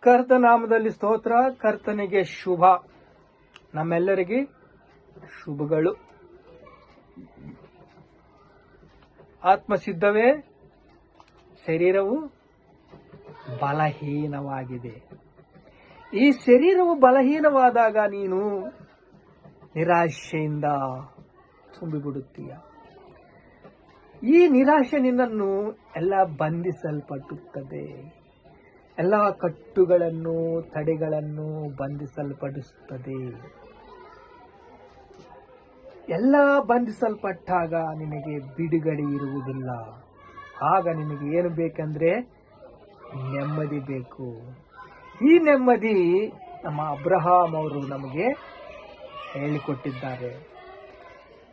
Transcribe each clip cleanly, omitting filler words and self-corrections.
ಕರ್ತನಾಮದಲ್ಲಿ ಸ್ತೋತ್ರ. ಕರ್ತನಿಗೆ ಶುಭ. ನಮ್ಮೆಲ್ಲರಿಗೆ ಶುಭಗಳು. ಆತ್ಮಸಿದ್ಧವೇ, ಶರೀರವು ಬಲಹೀನವಾಗಿದೆ. ಈ ಶರೀರವು ಬಲಹೀನವಾದಾಗ ನೀನು ನಿರಾಶೆಯಿಂದ ತುಂಬಿಬಿಡುತ್ತೀಯ. ಈ ನಿರಾಶೆ ನಿನ್ನನ್ನು ಎಲ್ಲ ಬಂಧಿಸಲ್ಪಡುತ್ತದೆ. ಎಲ್ಲ ಕಟ್ಟುಗಳನ್ನು, ತಡೆಗಳನ್ನು ಬಂಧಿಸಲ್ಪಡಿಸುತ್ತದೆ. ಎಲ್ಲ ಬಂಧಿಸಲ್ಪಟ್ಟಾಗ ನಿನಗೆ ಬಿಡುಗಡೆ ಇರುವುದಿಲ್ಲ. ಆಗ ನಿನಗೆ ಏನು ಬೇಕಂದ್ರೆ ನೆಮ್ಮದಿ ಬೇಕು. ಈ ನೆಮ್ಮದಿ ನಮ್ಮ ಅಬ್ರಹಾಂ ಅವರು ನಮಗೆ ಹೇಳಿಕೊಟ್ಟಿದ್ದಾರೆ.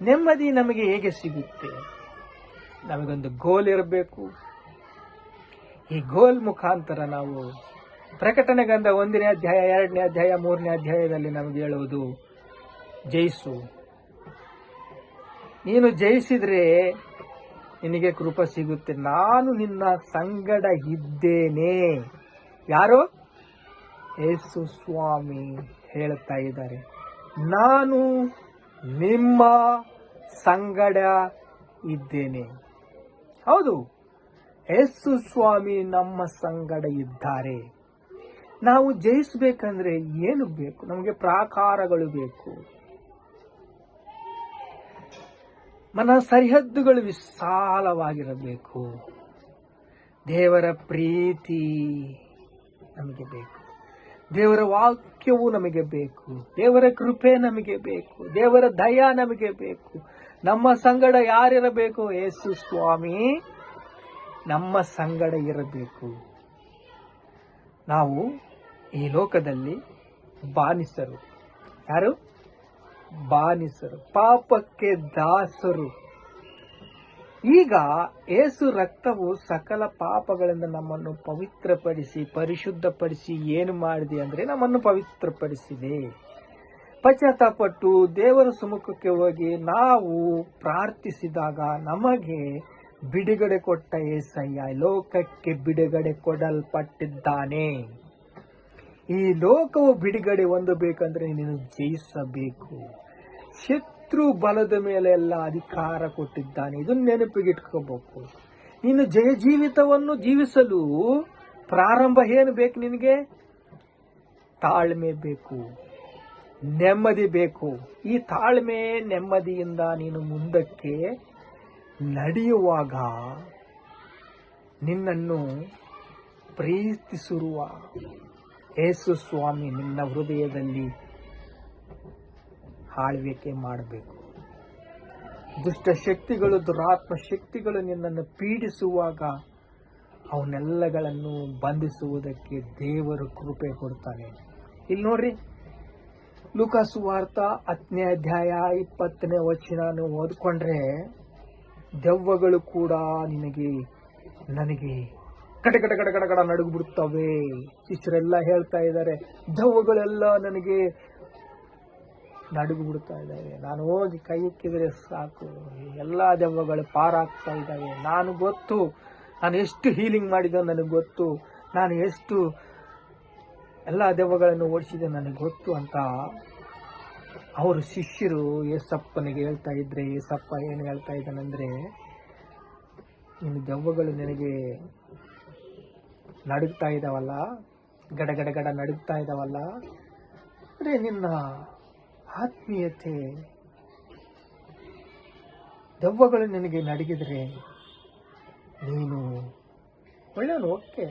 ನೆಮ್ಮದಿ ನಮಗೆ ಹೇಗೆ ಸಿಗುತ್ತೆ? ನಮಗೊಂದು ಗೋಲ್ ಇರಬೇಕು. ಈ ಗೋಲ್ ಮುಖಾಂತರ ನಾವು ಪ್ರಕಟಣೆ ಗ್ರಂಥ 1ನೇ ಅಧ್ಯಾಯ, 2ನೇ ಅಧ್ಯಾಯ, 3ನೇ ಅಧ್ಯಾಯದಲ್ಲಿ ನಮಗೆ ಹೇಳುವುದು, ಜಯಿಸು. ನೀನು ಜಯಿಸಿದ್ರೆ ನಿನಗೆ ಕೃಪೆ ಸಿಗುತ್ತೆ. ನಾನು ನಿನ್ನ ಸಂಗಡ ಇದ್ದೇನೆ. ಯಾರೋ? ಯೇಸು ಸ್ವಾಮಿ ಹೇಳ್ತಾ ಇದ್ದಾರೆ, ನಾನು ನಿಮ್ಮ ಸಂಗಡ ಇದ್ದೇನೆ. ಹೌದು, ಯೇಸು ಸ್ವಾಮಿ ನಮ್ಮ ಸಂಗಡ ಇದ್ದಾರೆ. ನಾವು ಜಯಿಸಬೇಕಂದ್ರೆ ಏನು ಬೇಕು? ನಮಗೆ ಪ್ರಾಕಾರಗಳು ಬೇಕು. ಮನ ಸರಿಹದ್ದುಗಳು ವಿಶಾಲವಾಗಿರಬೇಕು. ದೇವರ ಪ್ರೀತಿ ನಮಗೆ ಬೇಕು. ದೇವರ ವಾಕ್ಯವು ನಮಗೆ ಬೇಕು. ದೇವರ ಕೃಪೆ ನಮಗೆ ಬೇಕು. ದೇವರ ದಯ ನಮಗೆ ಬೇಕು. ನಮ್ಮ ಸಂಗಡ ಯಾರಿರಬೇಕು? ಯೇಸು ಸ್ವಾಮಿ ನಮ್ಮ ಸಂಗಡ ಇರಬೇಕು. ನಾವು ಈ ಲೋಕದಲ್ಲಿ ಬಾನಿಸರು. ಯಾರು? ಬಾನಿಸರು, ಪಾಪಕ್ಕೆ ದಾಸರು. ಈಗ ಯೇಸು ರಕ್ತವು ಸಕಲ ಪಾಪಗಳಿಂದ ನಮ್ಮನ್ನು ಪವಿತ್ರಪಡಿಸಿ, ಪರಿಶುದ್ಧಪಡಿಸಿ ಏನು ಮಾಡಿದೆ ಅಂದ್ರೆ ನಮ್ಮನ್ನು ಪವಿತ್ರಪಡಿಸಿದೆ. ಪಶ್ಚಾತ್ತಾಪಟ್ಟು ದೇವರ ಸಮ್ಮುಖಕ್ಕೆ ಹೋಗಿ ನಾವು ಪ್ರಾರ್ಥಿಸಿದಾಗ ನಮಗೆ ಬಿಡುಗಡೆ ಕೊಟ್ಟ యేసయ్ಯ ಲೋಕಕ್ಕೆ ಬಿಡುಗಡೆ ಕೊಡಲ್ಪಟ್ಟಿದ್ದಾನೆ. ಈ ಲೋಕವು ಬಿಡುಗಡೆ ಹೊಂದಬೇಕಂದ್ರೆ ನೀನು ಜಯಿಸಬೇಕು. ಶತ್ರು ಬಲದ ಮೇಲೆ ಎಲ್ಲ ಅಧಿಕಾರ ಕೊಟ್ಟಿದ್ದಾನೆ. ಇದನ್ನು ನೆನಪಿಗಿಟ್ಕೋಬೇಕು. ನೀನು ಜಯ ಜೀವಿತವನ್ನು ಜೀವಿಸಲು ಪ್ರಾರಂಭ ಏನು ಬೇಕು? ನಿನಗೆ ತಾಳ್ಮೆ ಬೇಕು, ನೆಮ್ಮದಿ ಬೇಕು. ಈ ತಾಳ್ಮೆ ನೆಮ್ಮದಿಯಿಂದ ನೀನು ಮುಂದಕ್ಕೆ ನಡೆಯುವಾಗ ನಿನ್ನನ್ನು ಪ್ರೀತಿಸಿರುವ ಯೇಸು ಸ್ವಾಮಿ ನಿನ್ನ ಹೃದಯದಲ್ಲಿ ಆಳ್ವಿಕೆ ಮಾಡಬೇಕು. ದುಷ್ಟ ಶಕ್ತಿಗಳು, ದುರಾತ್ಮ ಶಕ್ತಿಗಳು ನಿನ್ನನ್ನು ಪೀಡಿಸುವಾಗ ಅವನ್ನೆಲ್ಲಗಳನ್ನು ಬಂಧಿಸುವುದಕ್ಕೆ ದೇವರು ಕೃಪೆ ಕೊಡ್ತಾನೆ. ಇಲ್ಲಿ ನೋಡ್ರಿ, ಲೂಕಾ ಸುವಾರ್ತ 10ನೇ ಅಧ್ಯಾಯ 20ನೇ ವಚನ ಓದ್ಕೊಂಡ್ರೆ ದೆವ್ವಗಳು ಕೂಡ ನನಗೆ ಕಡ ಕಡ ಕಡ ಕಡ ಕಡ ನಡುಗು ಬಿಡುತ್ತವೆ. ಶಿಷ್ಯರೆಲ್ಲ ಹೇಳ್ತಾ ಇದ್ದಾರೆ, ದೆವ್ವಗಳೆಲ್ಲ ನನಗೆ ನಡುಗು ಬಿಡ್ತಾ ಇದ್ದಾವೆ. ನಾನು ಹೋಗಿ ಕೈ ಇಕ್ಕಿದ್ರೆ ಸಾಕು, ಎಲ್ಲ ದೆವ್ವಗಳು ಪಾರಾಗ್ತಾ ಇದ್ದಾವೆ. ನಾನು ಎಷ್ಟು ಹೀಲಿಂಗ್ ಮಾಡಿದ ನನಗೆ ಗೊತ್ತು, ನಾನು ಎಷ್ಟು ಎಲ್ಲ ದೆವ್ವಗಳನ್ನು ಓಡಿಸಿದೆ ನನಗೆ ಗೊತ್ತು ಅಂತ ಅವರು ಶಿಷ್ಯರು ಯೇಸಪ್ಪನಿಗೆ ಹೇಳ್ತಾ ಇದ್ರೆ, ಯೇಸಪ್ಪ ಏನು ಹೇಳ್ತಾ ಇದ್ದಾನಂದ್ರೆ, ನಿನ್ನ ದೆವ್ವಗಳು ನಿನಗೆ ನಡುಗ್ತಾ ಇದ್ದಾವಲ್ಲ, ಗಡ ಗಡ ಗಡ ನಡುಗ್ತಾ ಇದ್ದಾವಲ್ಲ, ಅಂದರೆ ನಿನ್ನ ಆತ್ಮೀಯತೆ, ದೆವ್ವಗಳು ನಿನಗೆ ನಡಗಿದ್ರೆ ನೀನು ಒಳ್ಳೆಯವನು, ಓಕೆ.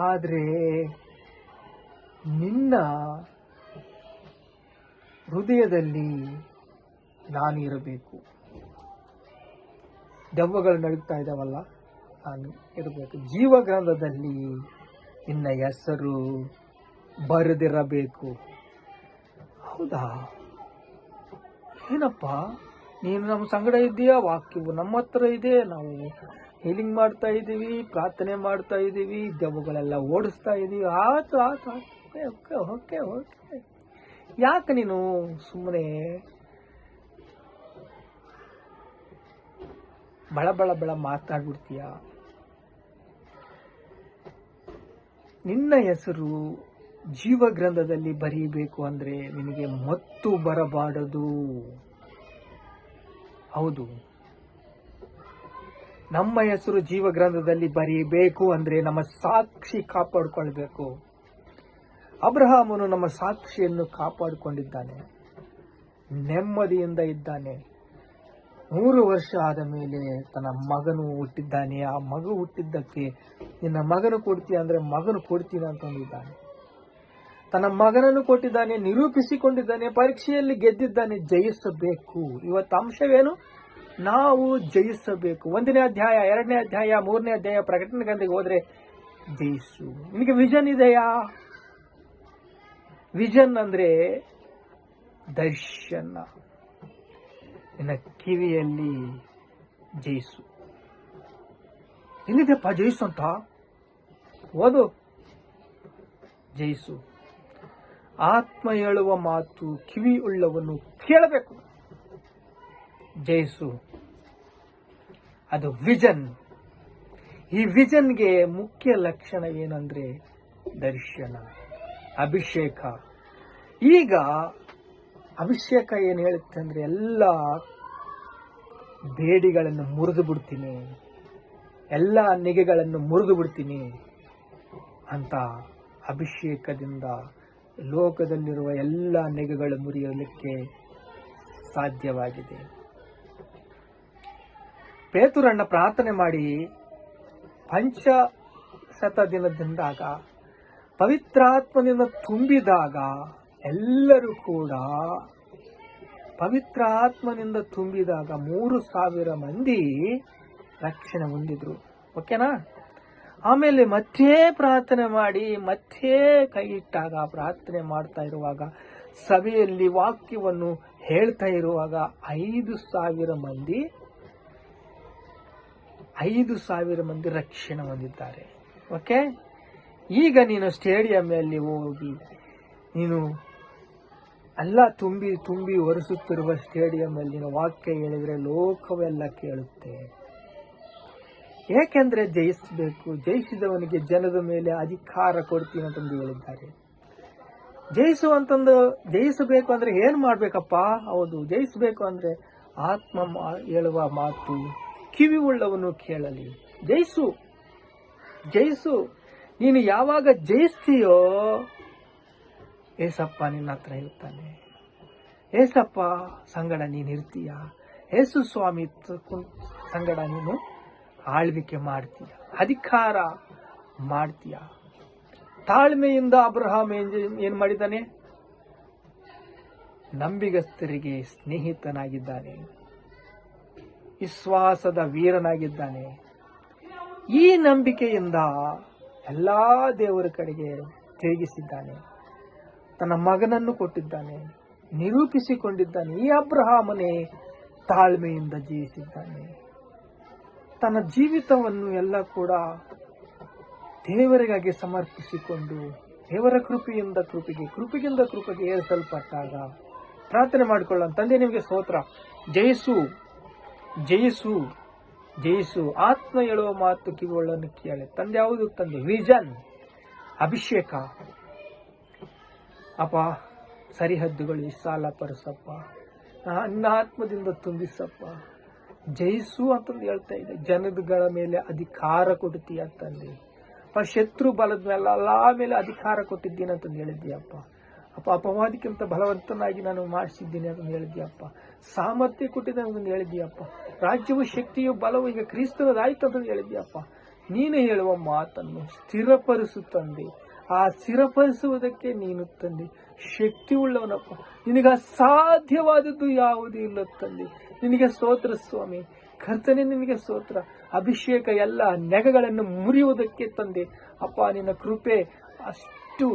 ಆದರೆ ನಿನ್ನ ಹೃದಯದಲ್ಲಿ ನಾನು ಇರಬೇಕು. ದೆವ್ವಗಳು ನಡುಗ್ತಾ ಇದ್ದಾವಲ್ಲ, ನಾನು ಇರಬೇಕು. ಜೀವಗ್ರಂಥದಲ್ಲಿ ನಿನ್ನ ಹೆಸರು ಬರೆದಿರಬೇಕು. ಹೌದಾ? ಏನಪ್ಪ, ನೀನು ನಮ್ಮ ಸಂಗಡ ಇದ್ದೀಯಾ? ವಾಕ್ಯವು ನಮ್ಮ ಹತ್ರ ಇದೆ, ನಾವು ಹೀಲಿಂಗ್ ಮಾಡ್ತಾ ಇದ್ದೀವಿ, ಪ್ರಾರ್ಥನೆ ಮಾಡ್ತಾ ಇದ್ದೀವಿ, ದೆವ್ವಗಳೆಲ್ಲ ಓಡಿಸ್ತಾ ಇದ್ದೀವಿ. ಆಯ್ತು, ಓಕೆ ಓಕೆ ಓಕೆ. ಯಾಕೆ ನೀನು ಸುಮ್ಮನೆ ಬಳ ಬಳ ಬಳ ಮಾತಾಡ್ಬಿಡ್ತೀಯ? ನಿನ್ನ ಹೆಸರು ಜೀವಗ್ರಂಥದಲ್ಲಿ ಬರೀಬೇಕು ಅಂದ್ರೆ ನಿನಗೆ ಮತ್ತು ಬರಬಾರದು. ಹೌದು, ನಮ್ಮ ಹೆಸರು ಜೀವಗ್ರಂಥದಲ್ಲಿ ಬರೀಬೇಕು ಅಂದ್ರೆ ನಮ್ಮ ಸಾಕ್ಷಿ ಕಾಪಾಡಿಕೊಳ್ಬೇಕು. ಅಬ್ರಹಾಮನು ನಮ್ಮ ಸಾಕ್ಷಿಯನ್ನು ಕಾಪಾಡಿಕೊಂಡಿದ್ದಾನೆ, ನೆಮ್ಮದಿಯಿಂದ ಇದ್ದಾನೆ. 100 ವರ್ಷ ಆದ ಮೇಲೆ ತನ್ನ ಮಗನು ಹುಟ್ಟಿದ್ದಾನೆ. ಆ ಮಗು ಹುಟ್ಟಿದ್ದಕ್ಕೆ ನಿನ್ನ ಮಗನು ಕೊಡ್ತೀಯ ಅಂದ್ರೆ ಮಗನು ಕೊಡ್ತೀನಿ ಅಂತಂದಿದ್ದಾನೆ. ತನ್ನ ಮಗನನ್ನು ಕೊಟ್ಟಿದ್ದಾನೆ, ನಿರೂಪಿಸಿಕೊಂಡಿದ್ದಾನೆ, ಪರೀಕ್ಷೆಯಲ್ಲಿ ಗೆದ್ದಿದ್ದಾನೆ. ಜಯಿಸಬೇಕು. ಇವತ್ತು ಅಂಶವೇನು? ನಾವು ಜಯಿಸಬೇಕು. 1ನೇ ಅಧ್ಯಾಯ, 2ನೇ ಅಧ್ಯಾಯ, 3ನೇ ಅಧ್ಯಾಯ ಪ್ರಕಟಣೆ ಗ್ರಂಥಕ್ಕೆ ಹೋದ್ರೆ ಜಯಿಸು. ನಿನಗೆ ವಿಷನ್ ಇದೆಯಾ? ವಿಷನ್ ಅಂದ್ರೆ ದರ್ಶನ. ನಿನ್ನ ಕಿವಿಯಲ್ಲಿ ಜಯಿಸು. ಎಲ್ಲಿದೆಪ್ಪ ಜಯಿಸು ಅಂತ? ಓದು. ಜಯಿಸು. ಆತ್ಮ ಹೇಳುವ ಮಾತು ಕಿವಿ ಉಳ್ಳವನು ಕೇಳಬೇಕು. ಜಯಿಸು. ಅದು ವಿಷನ್. ಈ ವಿಷನ್ಗೆ ಮುಖ್ಯ ಲಕ್ಷಣ ಏನಂದ್ರೆ ದರ್ಶನ, ಅಭಿಷೇಕ. ಈಗ ಅಭಿಷೇಕ ಏನು ಹೇಳುತ್ತೆ ಅಂದ್ರೆ ಎಲ್ಲ ಬೇಡಿಗಳನ್ನು ಮುರಿದು ಬಿಡ್ತೀನಿ, ಎಲ್ಲ ನೆಗೆಗಳನ್ನು ಮುರಿದು ಬಿಡ್ತೀನಿ ಅಂತ ಅಭಿಷೇಕದಿಂದ ಲೋಕದಲ್ಲಿರುವ ಎಲ್ಲ ನೆಗೆಗಳು ಮುರಿಯಲಿಕ್ಕೆ ಸಾಧ್ಯವಾಗಿದೆ. ಪೇತುರಣ್ಣ ಪ್ರಾರ್ಥನೆ ಮಾಡಿ ಪಂಚಶತ ದಿನದಿಂದಾಗ ಪವಿತ್ರಾತ್ಮನಿಂದ ತುಂಬಿದಾಗ ಎಲ್ಲರೂ ಕೂಡ ಪವಿತ್ರ ಆತ್ಮನಿಂದ ತುಂಬಿದಾಗ 3,000 ಮಂದಿ ರಕ್ಷಣೆ ಹೊಂದಿದ್ರು. ಓಕೆನಾ? ಆಮೇಲೆ ಮತ್ತೆ ಪ್ರಾರ್ಥನೆ ಮಾಡಿ ಮತ್ತೆ ಕೈ ಇಟ್ಟಾಗ, ಪ್ರಾರ್ಥನೆ ಮಾಡ್ತಾ ಇರುವಾಗ, ಸಭೆಯಲ್ಲಿ ವಾಕ್ಯವನ್ನು ಹೇಳ್ತಾ ಇರುವಾಗ 5,000 ಮಂದಿ ರಕ್ಷಣೆ ಹೊಂದಿದ್ದಾರೆ. ಓಕೆ? ಈಗ ನೀನು ಸ್ಟೇಡಿಯಂನಲ್ಲಿ ಹೋಗಿ ನೀನು ಎಲ್ಲ ತುಂಬಿ ಒರೆಸುತ್ತಿರುವ ಸ್ಟೇಡಿಯಂನಲ್ಲಿ ನೀನು ವಾಕ್ಯ ಹೇಳಿದ್ರೆ ಲೋಕವೆಲ್ಲ ಕೇಳುತ್ತೆ. ಏಕೆಂದ್ರೆ ಜಯಿಸಬೇಕು. ಜಯಿಸಿದವನಿಗೆ ಜನದ ಮೇಲೆ ಅಧಿಕಾರ ಕೊಡ್ತೀನಿ ಅಂತಂದು ಹೇಳಿದ್ದಾರೆ. ಜಯಿಸಬೇಕು ಅಂದ್ರೆ ಏನ್ ಮಾಡ್ಬೇಕಪ್ಪ? ಹೌದು, ಜಯಿಸಬೇಕು ಅಂದ್ರೆ ಆತ್ಮ ಹೇಳುವ ಮಾತು ಕಿವಿ ಉಳ್ಳವನು ಕೇಳಲಿ. ಜಯಿಸು. ನೀನು ಯಾವಾಗ ಜಯಿಸ್ತೀಯೋ ಏಸಪ್ಪ ನಿನ್ನ ಹತ್ರ ಇರ್ತಾನೆ. ಏಸಪ್ಪ ಸಂಗಡ ನೀನು ಇರ್ತೀಯ. ಏಸು ಸ್ವಾಮಿ ಸಂಗಡ ನೀನು ಆಳ್ವಿಕೆ ಮಾಡ್ತೀಯ, ಅಧಿಕಾರ ಮಾಡ್ತೀಯ. ತಾಳ್ಮೆಯಿಂದ ಅಬ್ರಹಾಂ ಏನ್ ಮಾಡಿದ್ದಾನೆ? ನಂಬಿಗಸ್ತರಿಗೆ ಸ್ನೇಹಿತನಾಗಿದ್ದಾನೆ, ವಿಶ್ವಾಸದ ವೀರನಾಗಿದ್ದಾನೆ. ಈ ನಂಬಿಕೆಯಿಂದ ಎಲ್ಲಾ ದೇವರ ಕಡೆಗೆ ತಿರುಗಿಸಿದ್ದಾನೆ. ತನ್ನ ಮಗನನ್ನು ಕೊಟ್ಟಿದ್ದಾನೆ, ನಿರೂಪಿಸಿಕೊಂಡಿದ್ದಾನೆ. ಈ ಅಬ್ರಹಾಮನೇ ತಾಳ್ಮೆಯಿಂದ ಜೀವಿಸಿದ್ದಾನೆ. ತನ್ನ ಜೀವಿತವನ್ನು ಎಲ್ಲ ಕೂಡ ದೇವರಿಗಾಗಿ ಸಮರ್ಪಿಸಿಕೊಂಡು ದೇವರ ಕೃಪೆಯಿಂದ ಕೃಪೆಗೆ ಏರಿಸಲ್ಪಟ್ಟಾಗ ಪ್ರಾರ್ಥನೆ ಮಾಡಿಕೊಳ್ಳೋಣ. ತಂದೆ, ನಿಮಗೆ ಸ್ತೋತ್ರ. ಜಯಿಸು. ಆತ್ಮ ಹೇಳುವ ಮಾತು ಕಿವಿಗಳನ್ನು ಕೇಳಿ. ತಂದೆ, ಯಾವುದು ತಂದೆ? ವಿಷನ್, ಅಭಿಷೇಕ. ಅಪ್ಪ, ಸರಿಹದ್ದುಗಳು ವಿಶಾಲಪಡಿಸಪ್ಪ, ನನ್ನ ಆತ್ಮದಿಂದ ತುಂಬಿಸಪ್ಪ. ಜಯಿಸು ಅಂತಂದು ಹೇಳ್ತಾ ಇದೆ. ಜನಗಳ ಮೇಲೆ ಅಧಿಕಾರ ಕೊಡ್ತೀಯ ತಂದೆ. ಶತ್ರು ಬಲದ ಮೇಲೆ ಅಧಿಕಾರ ಕೊಟ್ಟಿದ್ದೀನಿ ಅಂತಂದು ಹೇಳಿದ್ದೀಯಪ್ಪ. ಅಪವಾದಕ್ಕಿಂತ ಬಲವಂತನಾಗಿ ನಾನು ಮಾಡಿಸಿದ್ದೀನಿ ಅಂತಂದು ಹೇಳಿದ್ದೀಯಪ್ಪ. ಸಾಮರ್ಥ್ಯ ಕೊಟ್ಟಿದ್ದೆ ಅಂತಂದು ಹೇಳಿದ್ದೀಯಪ್ಪ. ರಾಜ್ಯವು ಶಕ್ತಿಯು ಬಲವು ಈಗ ಕ್ರಿಸ್ತನದಾಯ್ತು ಅಂತಂದು ಹೇಳಿದ್ದೀಯಪ್ಪ. ನೀನು ಹೇಳುವ ಮಾತನ್ನು ಸ್ಥಿರಪಡಿಸು ತಂದೆ. ಆ ಸ್ಥಿರಪಡಿಸುವುದಕ್ಕೆ ನೀನು ತಂದೆ ಶಕ್ತಿ ಉಳ್ಳವನಪ್ಪ. ನಿನಗೆ ಅಸಾಧ್ಯವಾದದ್ದು ಯಾವುದೂ ಇಲ್ಲ ತಂದೆ. ನಿನಗೆ ಸ್ತೋತ್ರ ಸ್ವಾಮಿ. ಕರ್ತನೆ, ನಿನಗೆ ಸ್ತೋತ್ರ. ಅಭಿಷೇಕ ಎಲ್ಲ ನೆಗಗಳನ್ನು ಮುರಿಯುವುದಕ್ಕೆ ತಂದೆ ಅಪ್ಪ. ನಿನ್ನ ಕೃಪೆ ಅಷ್ಟು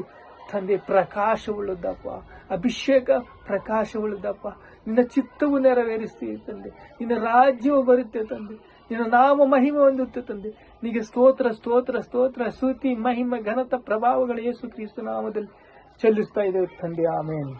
ತಂದೆ ಪ್ರಕಾಶವುಳ್ಳದಪ್ಪ. ಅಭಿಷೇಕ ಪ್ರಕಾಶವುಳ್ಳದಪ್ಪ. ನಿನ್ನ ಚಿತ್ತವು ನೆರವೇರಿಸ್ತೀವಿ ತಂದೆ. ನಿನ್ನ ರಾಜ್ಯವು ಬರುತ್ತೆ ತಂದೆ. ನಿನ್ನ ನಾಮ ಮಹಿಮೆ ಹೊಂದುತ್ತೆ ತಂದೆ. ನಿನಗೆ ಸ್ತೋತ್ರ. ಸ್ತುತಿ, ಮಹಿಮೆ, ಘನತ, ಪ್ರಭಾವಗಳು ಯೇಸು ಕ್ರಿಸ್ತ ನಾಮದಲ್ಲಿ ಚೆಲ್ಲಿಸ್ತಾ ಇದ್ದೇವೆ ತಂದೆ. ಆಮೇನ್.